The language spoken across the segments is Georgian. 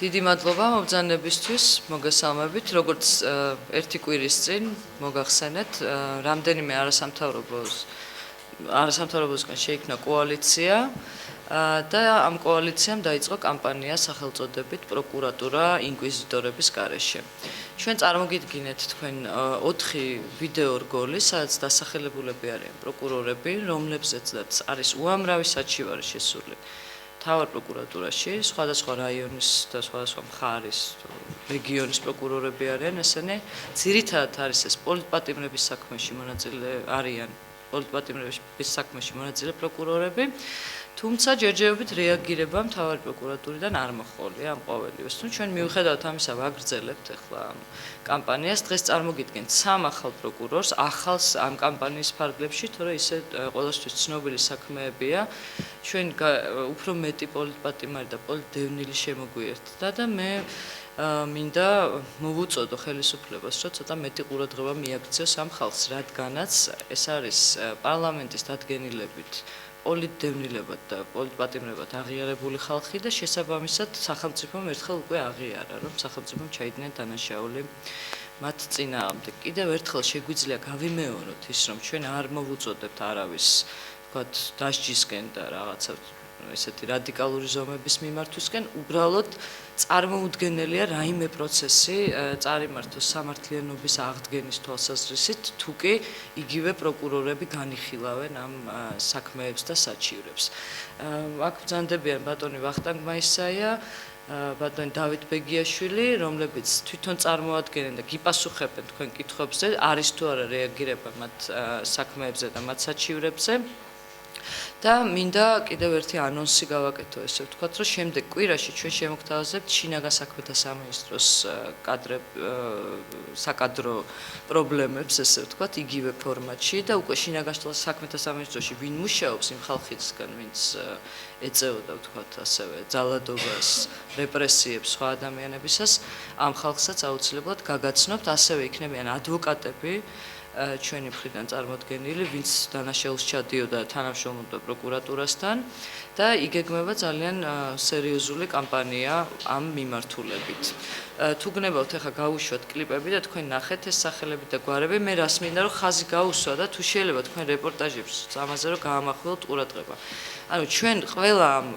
დიდი მადლობა მობრძანებისთვის, მოგესალმებით. Როგორც ერთი კვირის წინ მოგახსენეთ, რამდენიმე არასამთავრობოსგან შეიქმნა კოალიცია და ამ კოალიციამ დაიწყო კამპანია სახელწოდებით პროკურატურა ინკვიზიტორების გარეშე. ჩვენ წარმოგიდგინეთ თქვენ 4 ვიდეო რგოლი, სადაც დასახელებულები არიან პროკურორები, რომლებზეც არის უამრავი საჩივარი შესული. თავარ პროკურატურაში, სხვადასხვა რაიონის და სხვადასხვა მხარის, რეგიონის პროკურორები არიან, ესენი ძირითადად არის ეს პოლიტპატიმრების საქმეში მონაწილე არიან, პოლიტპატიმრების საქმეში მონაწილე პროკურორები, თუმცა ჯერჯერობით რეაგირება მთავარი პროკურატურიდან არ მოჰყოლია ამ ყოველივეს. თუ ჩვენ მიუხედავად ამისა ვაგრძელებთ ახლა ამ კამპანიას, დღეს წარმოგიდგენთ 3 ახალ პროკურორს, ახალს ამ კამპანიის ფარგლებში, თორე ისე ყველასთვის ცნობილი საქმეებია. ჩვენ უფრო მეტი პოლიტპატიმარი და პოლიტდევნილი შემოგვიერთდა და მე მინდა მოვუწოდო ხელისუფლებას, რომ ცოტა მეტი ყურადღება მიაქციოს ამ ხალხს, რადგანაც ეს არის პარლამენტის დადგენილებით პოლიტდევნილებად და პოლიტპატიმრებად აღიარებული ხალხი და შესაბამისად სახელმწიფომ ერთხელ უკვე აღიარა, რომ სახელმწიფომ ჩაიდინა დანაშაული მათ წინააღმდეგ. კიდევ ერთხელ შეგვიძლია გავიმეოროთ ის, რომ ჩვენ არ მოვუწოდებთ არავის ვთქვათ დასჯისკენ და რაღაცა ესეთი რადიკალური ზომების მიმართვისკენ, უბრალოდ წარმოუდგენელია რაიმე პროცესი წარიმართოს სამართლიანობის აღდგენის თვალსაზრისით, თუ კი იგივე პროკურორები განიხილავენ ამ საქმეებს და საჩივრებს. აქ ბრძანდებიან ბატონი ვახტანგ მაისაია, ბატონი დავით ბეგიაშვილი, რომლებიც თვითონ წარმოადგენენ და გიპასუხებენ თქვენ კითხვებზე, არის თუ არა რეაგირება მათ საქმეებზე და მათ საჩივრებზე. და მინდა კიდევ ერთი ანონსი გავაკეთო, ესე ვთქვათ, რომ შემდეგ კვირაში ჩვენ შემოგთავაზებთ შინაგან საქმეთა სამინისტროს საკადრო პრობლემებს, ესე ვთქვათ, იგივე ფორმატში და უკვე შინაგან საქმეთა სამინისტროში ვინ მუშაობს იმ ხალხისგან, ვინც ეწეოდა, ვთქვათ, ასევე ძალადობას, რეპრესიებს სხვა ადამიანებისას, ამ ხალხსაც აუცილებლად გაგაცნობთ, ასევე იქნებიან ადვოკატები ჩვენი მხრიდან წარმოდგენილი, ვინც დანაშაულს ჩადიოდა თანამშრომლობდა პროკურატურასთან და იგეგმება ძალიან სერიოზული კამპანია ამ მიმართულებით. თუ გნებავთ ახლა გავუშვათ კლიპები და თქვენ ნახეთ ეს სახელები და გვარები, მე რას მინდა რომ ხაზი გაუსვა და თუ შეიძლება თქვენ რეპორტაჟებს ამაზე რომ გაამახვილოთ ყურადღება. ანუ ჩვენ ყველა ამ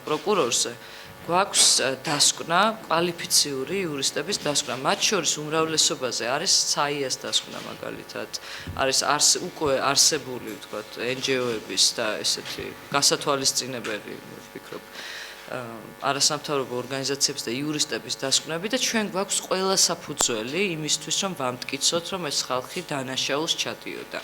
პროკურორზე გვაქვს დასკვნა, კვალიფიციური იურისტების დასკვნა. მათ შორის უმრავლესობაზე არის საიას დასკვნა მაგალითად, არის უკვე არსებული, ვთქვათ, NGO-ების და ესეთი გასათვალისწინებელი, ვფიქრობ, არასამთავრობო ორგანიზაციების და იურისტების დასკვნები და ჩვენ გვაქვს ყველა საფუძველი იმისთვის, რომ ვამტკიცოთ, რომ ეს ხალხი დანაშაულს ჩადიოდა.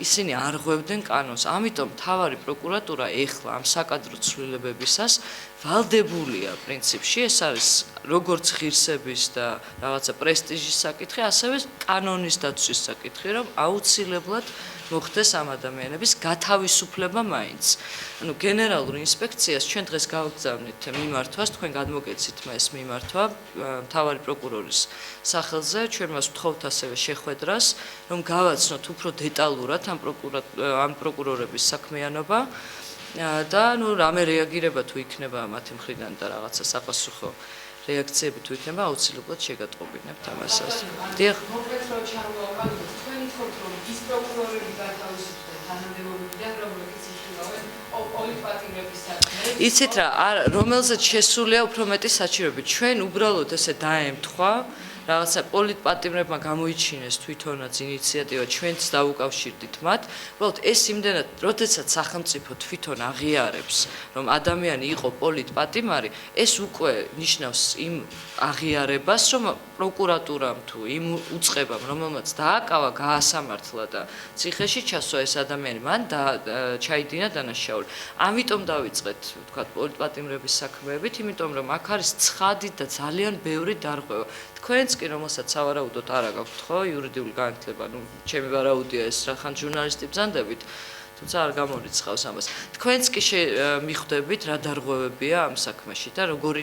ისინი არ ღვევდნენ კანონს. ამიტომ მთავარი პროკურატურა ეხლა ამ საკადრო ცვლილებებისას ვალდებულია პრინციპში, ეს არის როგორც ღირსების და რაღაცა პრესტიჟის საკითხი, ასევე კანონის დაცვის საკითხი, რომ აუცილებლად მოხდეს ამ ადამიანების გათავისუფლება მაინც. ანუ გენერალურ ინსპექციას ჩვენ დღეს გავგზავნით მიმართვას, თქვენ გადმოგეცით ეს მიმართვა მთავარი პროკურორის სახელზე, ჩვენ მას ვთხოვთ ასევე შეხვედრას, რომ გავაცნოთ უფრო დეტალურად ამ პროკურორების საქმიანობა და ნუ რამე რეაგირება თუ იქნება მათი მხრიდან და რაღაცა საპასუხო რეაქციები თუ იქნება, აუცილებლად შეგატყობინებთ ამასაც. დიახ. თქვენი თქოთ, რომ ის პროკურორები გათავისუფლდნენ თანამდებობიდან, რომლებიც იხილავენ პოლიტპატიმრების საქმეებს. იცით რა, რომელზეც შესულია უფრო მეტი საჩივრები. ჩვენ უბრალოდ ესე დაემთხვა რაღაცა პოლიტპატიმრებმა გამოიჩინეს თვითონაც ინიციატივა, ჩვენც დაუკავშირდით მათ. უბრალოდ ეს იმდენად, როდესაც სახელმწიფო თვითონ აღიარებს, რომ ადამიანი იყო პოლიტპატიმარი, ეს უკვე ნიშნავს იმ აღიარებას, რომ პროკურატურამ თუ იმ უწყებამ, რომელმაც დააკავა, გაასამართლა და ციხეში ჩასვა ეს ადამიანი, მან ჩაიდინა დანაშაული. ამიტომ დავიწყეთ, ვთქვათ, პოლიტპატიმრების საქმეებით, იმიტომ რომ აქ არის ცხადი და ძალიან ბევრი დარღვევა. თქვენც კი რომელსაც სავარაუდოდ არ აქვს ხო იურიდიული განათლება, ნუ ჩემი ვარაუდია ეს რახან ჟურნალისტი ბრძანდებით, თუმცა არ გამორიცხავს ამას. თქვენც კი მიხვდებით რა დარღვევებია ამ საქმეში და როგორი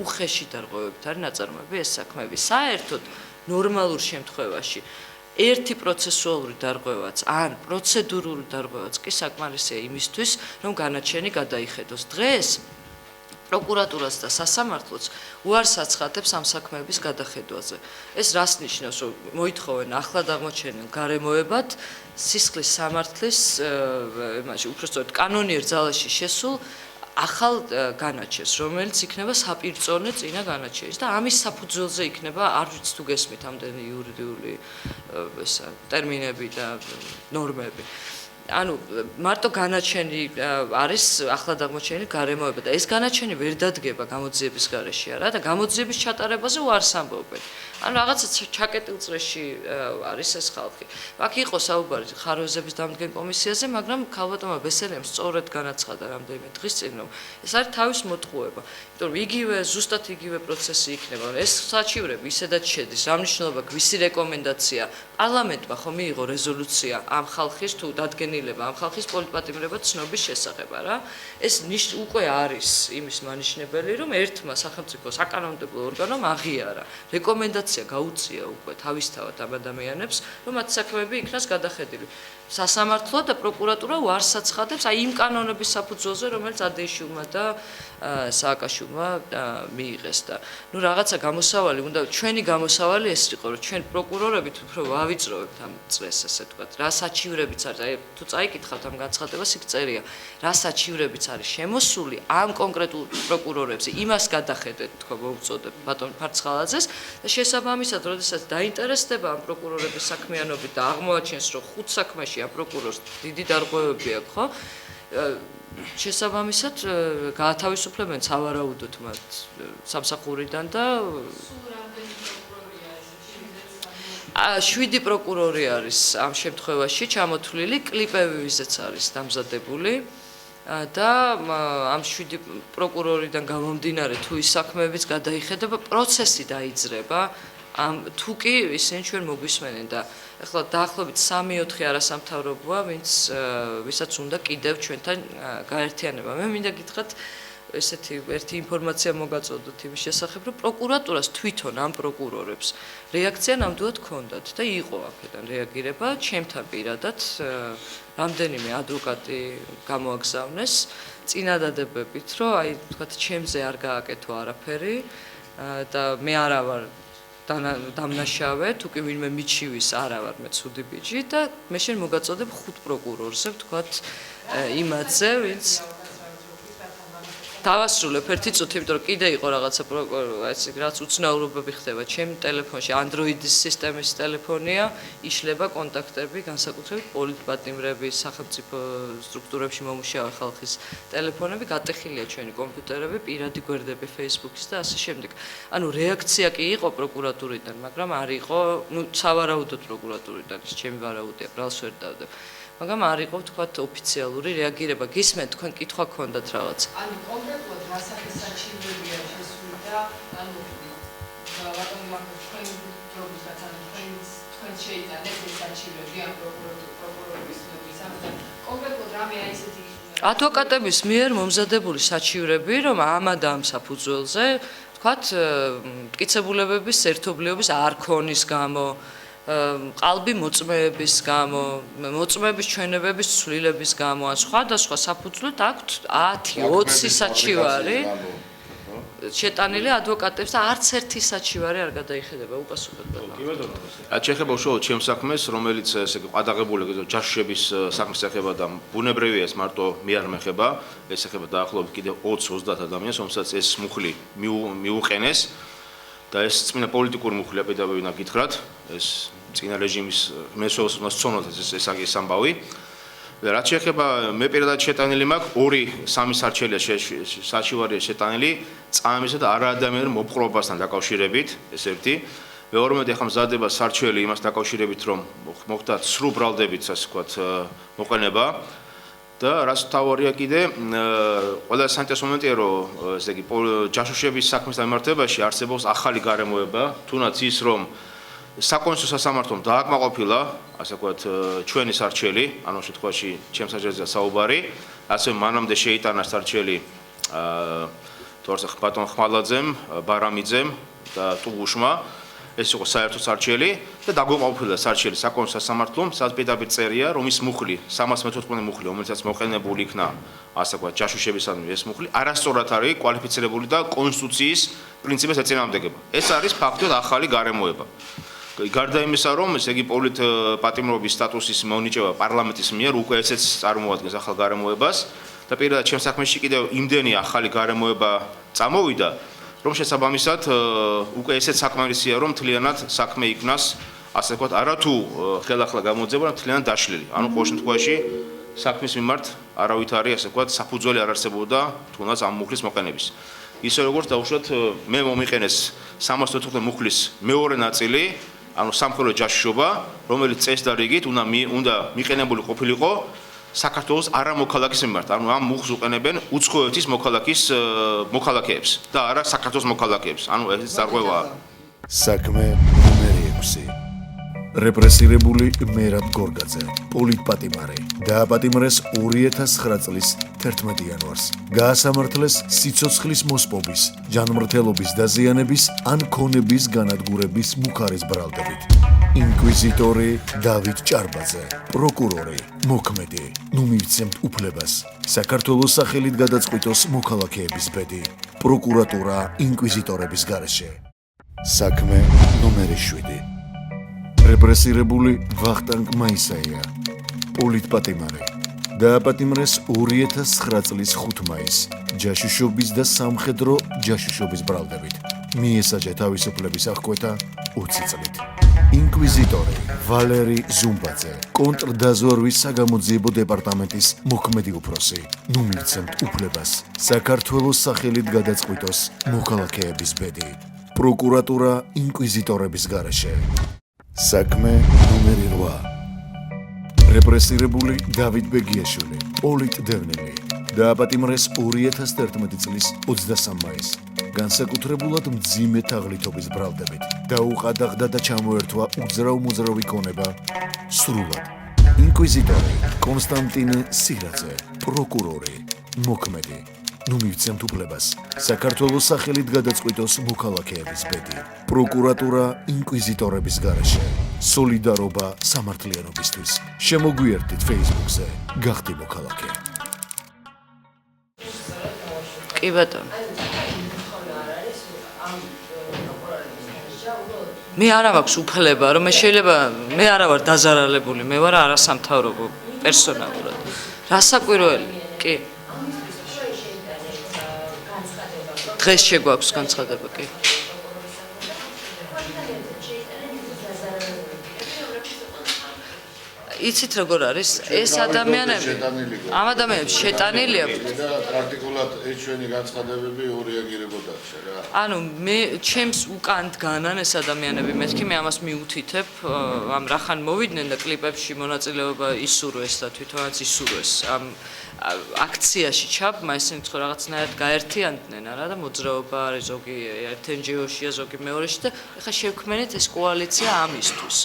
უხეში დარღვევებით არის ნაწარმოები ეს საქმეები. საერთოდ ნორმალურ შემთხვევაში ერთი პროცესუალური დარღვევაც ან პროცედურული დარღვევაც კი საკმარისია იმისთვის, რომ განაჩენი გადაიხედოს. დღეს პროკურატურას და სასამართლოს უარს აცხადებს ამ საქმეების გადახედვაზე. ეს რას ნიშნავს, რომ მოითხოვენ ახლად აღმოჩენილ გარემოებად სისხლის სამართლის იმაში უпростоოდ კანონიერ ძალაში შესულ ახალ განაჩენს, რომელიც იქნება საპირწონე წინა განაჩენის და ამის საფუძველზე იქნება არ ვიცი თუ გესმით ამდენი იურიდიული ესა ტერმინები და ნორმები. ანუ მარტო განაჩენი არის ახლად აღმოჩენილი გარემოება და ეს განაჩენი ვერ დადგება გამოძიების გარეშე არა და გამოძიების ჩატარებაზე უარს ამბობენ. ანუ რაღაცა ჩაკეტილ წრეში არის ეს ხალხი. აქ იყო საუბარი ხარვეზების დამდგენ კომისიაზე, მაგრამ ქალბატონმა ბესელემ სწორედ განაცხადა რამდენიმე დღის წინ, რომ ეს არის თავის მოტყუება. იმიტომ რომ იგივე ზუსტად იგივე პროცესი იქნება. ეს საჩივრები ისედაც შედის. რა მნიშვნელობა გვისი რეკომენდაცია პარლამენტმა ხომ მიიღო რეზოლუცია ამ ხალხის თუ დადგენილება ამ ხალხის პოლიტპატიმრებად ცნობის შესახებ რა. ეს უკვე არის იმის მანიშნებელი, რომ ერთმა სახელმწიფო საკანონმდებლო ორგანომ აღიარა რეკომენდაცია გაუწია უკვე თავისთავად ამ ადამიანებს, რომ მათ საქმეები იქნას გადახედილი. სასამართლო და პროკურატურა უარს აცხადებს აი იმ კანონების საფუძველზე, რომელიც ადეიშვილმა და სააკაშვილმა მიიღეს და ნუ რაღაცა გამოსავალი უნდა ჩვენი გამოსავალი ეს იყო, რომ ჩვენ პროკურორებით უფრო ვავიწროვებთ ამ წრეს, ესე ვთქვათ, რა საჩივრებიც არის, აი თუ წაიკითხავთ ამ განცხადებას, იქ წერია, რა საჩივრებიც არის შემოსული ამ კონკრეტულ პროკურორებზე, იმას გადახედეთ, თქვა მოუწოდებ ბატონ ფარცხალაძეს და შესაბამისად, როდესაც დაინტერესდება ამ პროკურორების საქმიანობით და აღმოაჩენს, რომ ხუთ საქმეში ამ პროკურორს დიდი დარღვევები აქვს, ხო? შესაბამისად გაათავისუფლებენ სავარაუდოდ მათ სამსახურიდან და 7 პროკურორი არის ამ შემთხვევაში ჩამოთვლილი, კლიპებიც არის დამზადებული და ამ 7 პროკურორიდან გამომდინარე თუ ის საქმეებიც გადაიხედება, პროცესი დაიძრება ამ თუ კი ისინი ჩვენ მოგვისმენენ და ახლა დაახლოებით 3-4 არასამთავრობოა, ვისაც უნდა კიდევ ჩვენთან გაერთიანება. მე მინდა გითხრათ ესეთი ერთი ინფორმაცია მოგაწოდოთ იმის შესახებ, რომ პროკურატურას თვითონ ამ პროკურორებს რეაქცია ნამდვილად ჰქონდათ და იყო აქედან რეაგირება, ჩემთან პირადად რამდენიმე ადვოკატი გამოაგზავნეს წინადადებებით, რომ აი თქვათ ჩემზე არ გააკეთო არაფერი და მე არა ვარ დამნაშავე, თუ კი ვინმე მიჩივის არა ვარ მე ცუდი ბიჭი და მე შენ მოგაწოდებ 5 პროკურორზე, ვთქვათ იმათზე, ვინც დავასრულებ ერთი წუთი, იმიტომ რომ კიდე იყო რაღაცა ეს რაც უცნაურობები ხდება ჩემ ტელეფონში, Android-ის სისტემის ტელეფონია, იშლება კონტაქტები, განსაკუთრებით პოლიტპატიმრების, სახელმწიფო სტრუქტურებში მომუშავე ხალხის ტელეფონები, გატეხილია ჩვენი კომპიუტერები, პირადი გვერდები Facebook-ის და ასე შემდეგ. ანუ რეაქცია კი იყო პროკურატურიდან, მაგრამ არ იყო, ნუ სავარაუდოდ პროკურატურიდან, ეს ჩემი ვარაუდია, ბრალს ვერ დავდებ. მაგრამ არ იყო თქვათ ოფიციალური რეაგირება. გისმენთ, თქვენ კითხვა გქონდათ რაღაც. ანუ კონკრეტულად რა სახის საჩივრებია შესული და ანუ ბატონო მაგას თქვენ დროებისგან თქვენ შეიტანეთ ეს საჩივრები ამ პროკურორის მისამართი და კონკრეტულად რამე არის ესეთი ადვოკატების მიერ მომზადებული საჩივრები, რომ ამ და ამ საფუძველზე თქვათ მტკიცებულებების ერთობლიობის არ ქონის გამო ყალბი მოწმეების გამო, მოწმეების ჩვენებების ცვლილების გამო, ან სხვადასხვა საფუძვლად აქვთ 10-20 საჩივარი შეტანილი ადვოკატებს და არც ერთი საჩივარი არ გადაიხედება უპასუხებლად. კი ბატონო. რაც შეეხება უშუალოდ ჩემ საქმეს, რომელიც ესე ყადაღებული ჯაშუშების საქმის ეხება და ბუნებრივია ეს მარტო მე არ მეხება, ეს ეხება დაახლოებით კიდევ 20-30 ადამიანს, რომელსაც ეს მუხლი მიუყენეს. და ეს წინა პოლიტიკური მუხლია პედაგოგი უნდა გითხრათ, ეს წინა რეჟიმის მესვეულს მოსწონოთ ეს ამბავი. და რაც შეეხება მე პირადად შეტანილი მაქვს 2-3 სარჩელია საჩივარია შეტანილი წამისა და არაადამიანურ მოპყრობასთან დაკავშირებით, ეს ერთი. მეორე ახლა მზადდება სარჩელი იმას დაკავშირებით, რომ მოხდა ცრუ ბრალდებით, ასე ვთქვათ, მოყენება. და რაც თავარია კიდე ყველა საინტერესო მომენტია რომ ესე იგი ჯაშუშების საქმის დამარცხებაში არსებობს ახალი გარემოება თუნდაც ის რომ საკონსულო სასამართლომ დააკმაყოფილა ასე ვთქვათ ჩვენი სარჩელი ანუ შემთხვევაში ჩემს საჯარზე საუბარი ასე მანამდე შეიტანა სარჩელი თორსა ბატონ ხმალაძემ ბარამიძემ და ტუგუშმა ეს იყო საერთო სარჩელი და დაგვეყოფილა სარჩელი საკონო სასამართლომ, სადაც პირდაპირ წერია, რომ ის მუხლი, 314 მუხლი, რომელსაც მოყენებული იქნა, ასე ვთქვათ, ჯაშუშებისადმი ეს მუხლი, არასწორად არის კვალიფიცირებული და კონსტიტუციის პრინციპებს ეწინააღმდეგება. ეს არის ფაქტობრივად ახალი გარემოება. გარდა იმისა, რომ ესე იგი პატიმრობის სტატუსის მონიჭება პარლამენტის მიერ უკვე ესეც წარმოადგენს ახალ გარემოებას და პირადად ჩემს საქმეში კიდევ იმდენი ახალი გარემოება წამოვიდა, რომ შესაბამისად უკვე ესეც საკმარისია, რომ მთლიანად საქმე იქნას, ასე ვთქვათ, არათუ ხელახლა გამოძება, მთლიანად დაშლილი. ანუ ყოველ შემთხვევაში საქმის მიმართ არავითარი, ასე ვთქვათ, საფუძველი არ არსებობდა თუნდაც ამ მუხლის მოყენების. ისე როგორც დავუშვათ, მე მომიყენეს 314 მუხლის მეორე ნაწილი, ანუ სამხედრო ჯაშუშობა, რომელიც წესდა რიგით უნდა მიყენებული ყოფილიყო საქართველოს არამოქალაქის მიმართ, ანუ ამ მუხლს უყენებენ უცხოეთის მოქალაქეებს და არა საქართველოს მოქალაქეებს. ანუ ეს დარღვევაა. საქმე ნომერი 6. რეპრესირებული მერაბ გორგაძე, პოლიტპატიმარი, დააპატიმრეს 2009 წლის 11 იანვარს. გაასამართლეს სიცოცხლის მოსპობის, ჯანმრთელობის დაზიანების ან ქონების განადგურების მუხარის ბრალდებით. ინკვიზიტორი დავით ჭარბაძე, პროკურორი, მოქმედი, ნუ მივცემთ უფლებას. საქართველოს სახელით გადაწყვიტოს მოქალაქეების ბედი. პროკურატურა ინკვიზიტორების გარეშე. საქმე ნომერი 7. რეპრესირებული ვახტანგ მაისაია, პოლიტპატიმარი, დააპატიმრეს 2009 წლის 5 მაისს ჯაშუშობის და სამხედრო ჯაშუშობის ბრალდებით. მიესაჯა თავისუფლების აღკვეთა 20 წლით. ინკვიზიტორი ვალერი ზუმბაძე, კონტრდაზვერვის საგამოძიებო დეპარტამენტის მოქმედი უფროსი. ნუ მივცემთ უფლებას. საქართველოს სახელით გადაწყვიტოს მოქალაქეების ბედი. პროკურატურა ინკვიზიტორების გარეშე. საქმე ნომერი 8. რეპრესირებული დავით ბეგიაშვილი, პოლიტდევნილი, დააპატიმრეს 2011 წლის 23 მაისს. განსაკუთრებულად მძიმე თაღლითობის ბრალდებით. დაუყადაღდა და ჩამოერთვა უძრავ-მოძრავი ქონება სრულად. ინკვიზიტორი კონსტანტინე სირაძე, პროკურორი, მოქმედი. ნუ მივცემთ უფლებას. საქართველოს სახელით გადაწყვიტოს მოქალაქეების ბედი. პროკურატურა ინკვიზიტორების გარეშე. სოლიდარობა სამართლიანობისთვის. შემოგვიერთდით Facebook-ზე. გახდი მოქალაქე. კი ბატონო. მე არა მაქვს უფლება, რომ მე არა ვარ დაზარალებული, მე ვარ არასამთავრობო პერსონალურად. რასაკვირველი? კი. დღეს შეგვაქვს განცხადება, კი. იცით როგორ არის? ეს ადამიანები ამ ადამიანებს შეტანილი აქვთ. და პრაქტიკულად ეს ჩვენი განცხადებები ურეაგირებოდათ რა. ანუ მე ჩემს უკან დგანან ეს ადამიანები, მეთქი მე ამას მიუთითებ, ამ რახან მოვიდნენ და კლიპებში მონაწილეობა ისურვეს და თვითონაც ისურვეს ამ აქციაში ჩაბმა, ესენი თქო რაღაცნაირად გაერთიანდნენ არა და მოძრაობა არის ზოგი ერთ NGO-შია, ზოგი მეორეში და ეხლა შევქმნით ეს კოალიცია ამისთვის.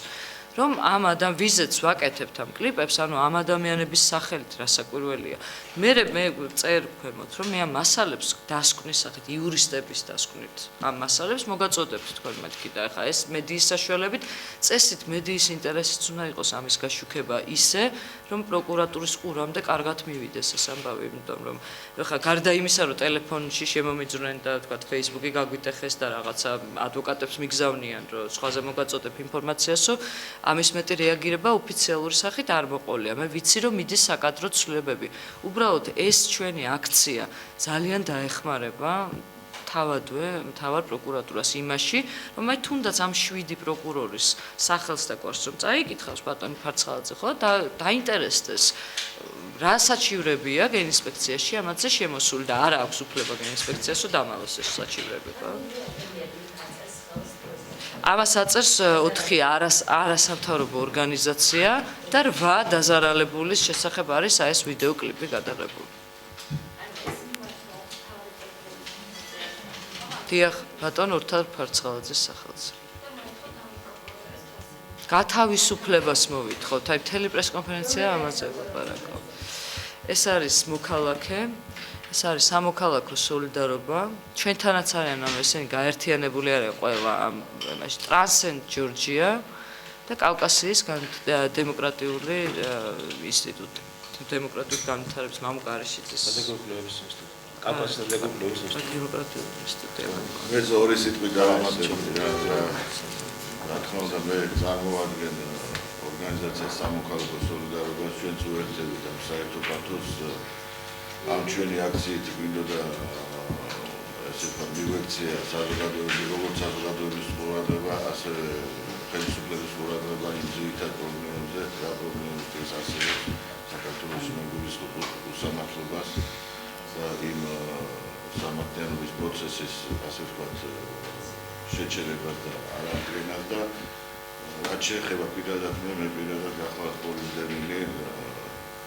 რომ ამ ვიზეთს ვაკეთებთ ამ კლიპებს, ანუ ამ ადამიანების სახელით რასაკვირველია. მე წერ ქვემოთ, რომ მე ამ მასალებს დასკვნის სახით, იურისტების დასკვნით ამ მასალებს მოგაწოდებთ თქვენ მეთქი და ეხლა ეს მედიის საშუალებით წესით მედიის ინტერესიც უნდა იყოს ამის გაშუქება ისე, რომ პროკურატურის ყურამდე კარგად მივიდეს ეს ამბავი, იმიტომ რომ ეხლა გარდა იმისა, რომ ტელეფონში შემომიძვრნენ და თქვათ Facebook-ი გაგვიტეხეს და რაღაცა ადვოკატებს მიგზავნიან, რომ სხვაზე მოგაწოდებ ინფორმაციასო, ამის მეტი რეაგირება ოფიციალური სახით არ მოყოლია. მე ვიცი, რომ მიდის საკადრო ცვლილებები. უბრალოდ ეს ჩვენი აქცია ძალიან დაეხმარება მთავარ პროკურატურას იმაში, რომ აი თუნდაც ამ 7 პროკურორის სახელს და კვარს რომ წაიკითხავს ბატონი ფარცხალაძე, ხო, დაინტერესდეს რა საჩივრებია გენინსპექციაში ამაზე შემოსული და არა აქვს უფლება გენინსპექციასო დამალოს ეს საჩივრები, ხო? ამას აწერს 4 არასამთავრობო ორგანიზაცია და 8 დაზარალებულის შესახებ არის ეს ვიდეო კლიპი გადაღებული. დიახ, ბატონ ორთარ ფარცხალაძის სახელზე. გათავისუფლებას მოვითხოვთ, აი მთელი პრესკონფერენცია ამაზე ვლაპარაკობ. ეს არის მოქალაქე, ეს არის სამოქალაქო სოლიდარობა. ჩვენთანაც არიან ამ ესენი გაერთიანებული არიან ყველა ამ მაშინ ტრანსცენდ ჯორჯია და კავკასიის დემოკრატიული ინსტიტუტი. დემოკრატიული განვითარების მამუკარიშიძის დემოკრატიული ინსტიტუტი. კავკასიის დემოკრატიული ინსტიტუტი. დემოკრატიული ინსტიტუტი. მე ორი სიტყვით დავამატებდი რა თქმა უნდა მე წარმოადგენ ორგანიზაციას სამოქალაქო სოლიდარობას ჩვენც უერთდებით ამ საერთო პათოს ამ ჩვენი აქციით გვინდოდა ესე ვთქვათ მივექცია საზოგადოების როგორც საზოგადოების ყურადღება ასევე ხელისუფლების ყურადღება იმ ძირითად პრობლემებზე რა პრობლემებიც არსებობს საქართველოში მეგობრობის უსამართლობას და იმ სამართლიანობის პროცესის ასე ვთქვათ შეჩერებას და არადგენას და რაც შეეხება პირადად მე პირადად გახლავთ პოლიტიკელი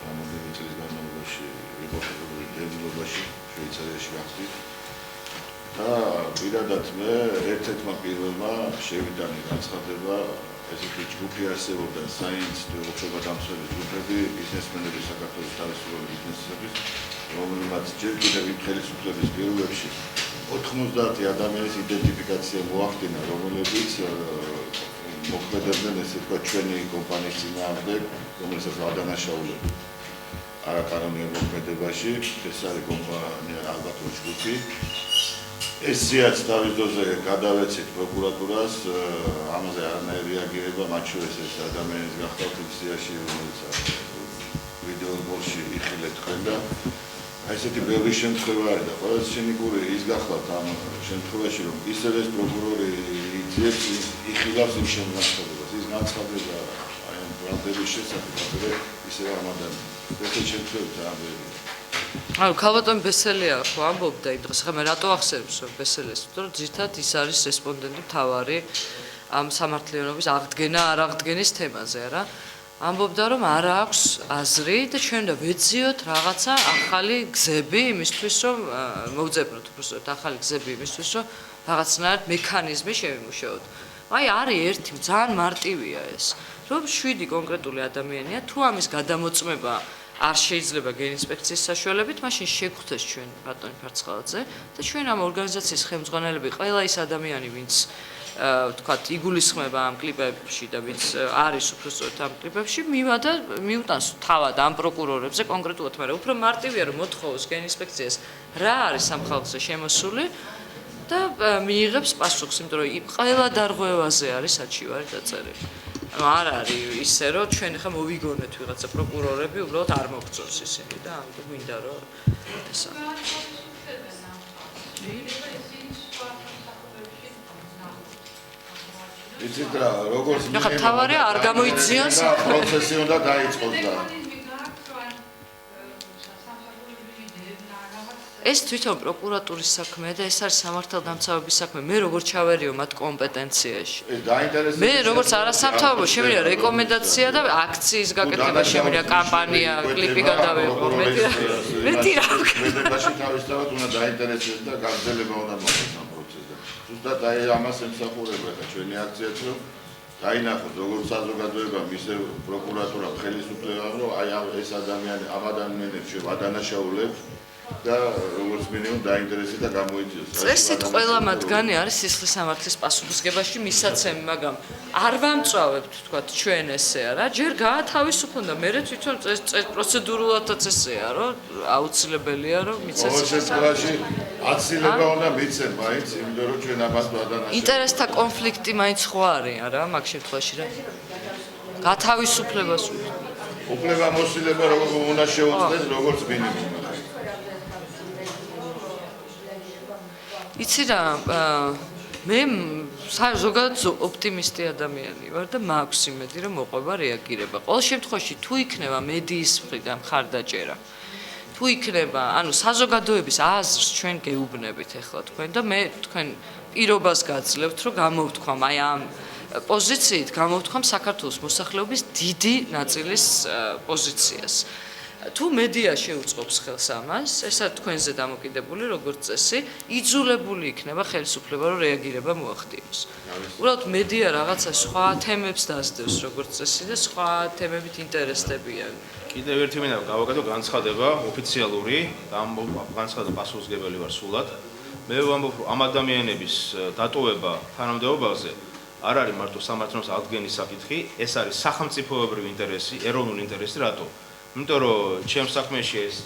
რამოდენიმე წლის განმავლობაში რეგულარული დევნილობაში შვეიცარიაში ვახდით და პირადად მე ერთ-ერთმა პირველმა შევიტანე განცხადება ესეთი ჯგუფი არსებობდა საინსტიტუტო უცხოება დამცველი ჯგუფები ბიზნესმენები საქართველოს თავისუფლების ბიზნესების რომელმაც ჯერ კიდევ იმ ხელისუფლების პირობებში 90 ადამიანის იდენტიფიკაცია მოახდინა რომელებიც მოქმედებდნენ ესე ვთქვათ ჩვენი კომპანიის წინააღმდეგ რომელსაც ადანაშაულებდნენ არაკანონიერ მოქმედებაში ეს არის კომპანია ალბათ ჯგუფი ესეც თავის დროზე გადავეცით პროკურატურას ამაზე არანაირი რეაგირება მათ შორის ეს ადამიანის გახლავთ ისიაში რომელიც ვიდეოებში იხილეთ თქვენ და ესეთი ბევრი შემთხვევა არის და ყველაზე შენიკური ის გახლავთ ამ შემთხვევაში რომ ისევ ეს პროკურორი იძიებს იხილავს იმ შემოქმედებას ის განცხადება აი ამ პრობლემების შესახებ ისევ ამ ადამიანს ესეთი შემთხვევები ამბები ანუ ქალბატონ ბესელია ხო ამბობდა იმ დროს ხა მე რატო ახსენებს რომ ბესელეს იმიტომ რომ ძირთად ის არის რესპონდენტი მთავარი ამ სამართლიანობის აღდგენა არ აღდგენის თემაზე არა ამბობდა რომ არ აქვს აზრი და ჩვენ უნდა ვეძიოთ რაღაცა ახალი გზები იმისთვის რომ მოვძებნოთ უბრალოდ ახალი გზები იმისთვის რომ რაღაცნაირად მექანიზმი შევიმუშაოთ აი არის ერთი ძალიან მარტივია ეს რომ 7 კონკრეტული ადამიანია თუ ამის გადამოწმება არ შეიძლება გენინსპექციის საშუალებით, მაშინ შეგხვდეს ჩვენ ბატონი ფარცხალაძე და ჩვენ ამ ორგანიზაციის ხელმძღვანელები ყველა ის ადამიანი, ვინც ვთქვათ, იგულისხმება ამ კლიპებში და ვინც არის უბრალოდ ამ კლიპებში, მიუტანს თავად ამ პროკურორებზე კონკრეტულად, მაგრამ უფრო მარტივია რომ მოთხოვოს გენინსპექციას რა არის ამ ხალხზე შემოსული და მიიღებს პასუხს, იმიტომ რომ ყველა დარღვევაზე არის საჩივარი დაწერილი. ანუ არ არის ისე რომ ჩვენ ხა მოვიგონეთ ვიღაცა პროკურორები უბრალოდ არ მოგწონს ისინი და ამიტომ მინდა რომ ესა იცით რა როგორც ხა თავარი არ გამოიძიოს პროცესი უნდა დაიწყოს და ეს თვითონ პროკურატურის საქმეა და ეს არის სამართალდამცავების საქმე. მე როგორ ჩავერიო მათ კომპეტენციაში. მე როგორც არასამთავრობო შემიძლია რეკომენდაცია და აქციის გაკეთება შემიძლია კამპანია, კლიპი გადავიღო. მეტი რა მედიაში თავისთავად უნდა დაინტერესდეს და გაგრძელება უნდა მოხდეს ამ პროცესზე. ზუსტად აი ამას ემსახურება ხა ჩვენი აქციაც რომ დაინახოთ როგორც საზოგადოება ისე პროკურატურა ხელისუფლება რომ აი ეს ადამიანი ამ ადამიანებს ადანაშაულებს და როგორც მინიმუმ დაინტერესდეს და გამოიწვიოს. წესით ყველა მათგანი არის სისხლის სამართლის პასუხისგებაში მისაცემი, მაგრამ არ ვამწვავებთ თქვათ ჩვენ ესე არა, ჯერ გაათავისუფლონ და მერე თვითონ პროცედურულადაც ესეა, რომ აუცილებელია რომ მიცეს სიტუაციაში აცილება უნდა მიცემ, მაინც იმიტომ რომ ჩვენ ამას ვადანაშაულებთ. ინტერესთა კონფლიქტი მაინც ხო არის, არა, მაგ შემთხვევაში რა. გათავისუფლებას უფლებამოსილება როგორ უნდა შეუწყდეს როგორც მინიმუმ. იცი რა, მე ზოგადად ოპტიმისტი ადამიანი ვარ და მაქვს იმედი რომ მოყვება რეაგირება. ყოველ შემთხვევაში თუ იქნება მედიის მხრიდან მხარდაჭერა, თუ იქნება, ანუ საზოგადოების აზრს ჩვენ გეუბნებით ახლა თქვენ და მე თქვენ პირობას გაძლევთ რომ გამოვთქვამ აი ამ პოზიციით გამოვთქვამ საქართველოს მოსახლეობის დიდი ნაწილის პოზიციას. თუ მედია შეუწყობს ხელს ამას, ესა თქვენზე დამოკიდებული როგორც წესი, იძულებული იქნება ხელისუფლება რომ რეაგირება მოახდინოს. უბრალოდ მედია რაღაცა სხვა თემებს დასდევს როგორც წესი და სხვა თემებით ინტერესდებიან. კიდევ ერთი მინდა გავაკეთო განცხადება ოფიციალური და ამ განცხადება პასუხისმგებელი ვარ სულად. მე ვამბობ, რომ ამ ადამიანების დატოვება თანამდებობაზე არ არის მარტო სამართლის აღდგენის საკითხი, ეს არის სახელმწიფოებრივი ინტერესი, ეროვნული ინტერესი, რატო? იმიტომ რომ ჩემს საქმეში ეს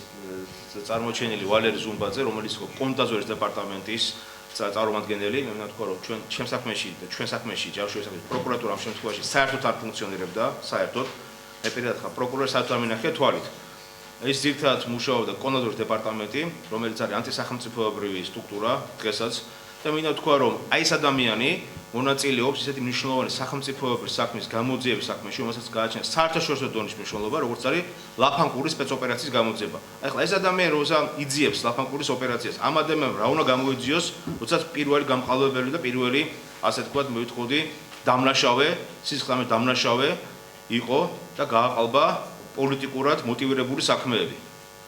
წარმოჩენილი ვალერი ზუმბაძე, რომელიც კონტაზორის დეპარტამენტის წარმომადგენელი, მე მინდა თქვა, რომ ჩემს საქმეში ჯავშების საქმეში პროკურატურა ამ შემთხვევაში საერთოდ არ ფუნქციონირებდა, საერთოდ. მე პირადად ხარ პროკურორი, საერთოდ არ მინახია თვალით. ეს ძირითადად მუშაობდა კონტაზორის დეპარტამენტი, რომელიც არის ანტისახელმწიფოებრივი სტრუქტურა დღესაც და მინდა თქვა, რომ აი ეს ადამიანი მონაწილეობს ისეთი მნიშვნელოვანი სახელმწიფოებრივი საქმის გამოძიების საქმეში, რომელსაც გააჩნია საერთაშორისო დონის მნიშვნელობა, როგორც არის ლაფანკურის სპეცოპერაციის გამოძიება. ახლა ეს ადამიანი, როცა იძიებს ლაფანკურის ოპერაციას, ამ ადამიანს რა უნდა გამოიძიოს, როცა პირველი გამყალბებელი და პირველი, ასე თქვათ, მოვიტყოდი, დამნაშავე, სისხლამის დამნაშავე იყო და გააყალბა პოლიტიკურად მოტივირებული საქმეები.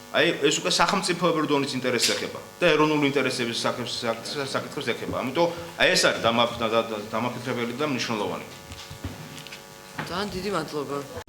აი ეს უკვე სახელმწიფოებრივი დონის ინტერესს ეხება და ეროვნული ინტერესების საკითხებს ეხება. ამიტომ აი ეს არის დამაფიქრებელი და მნიშვნელოვანი. ძალიან დიდი მადლობა.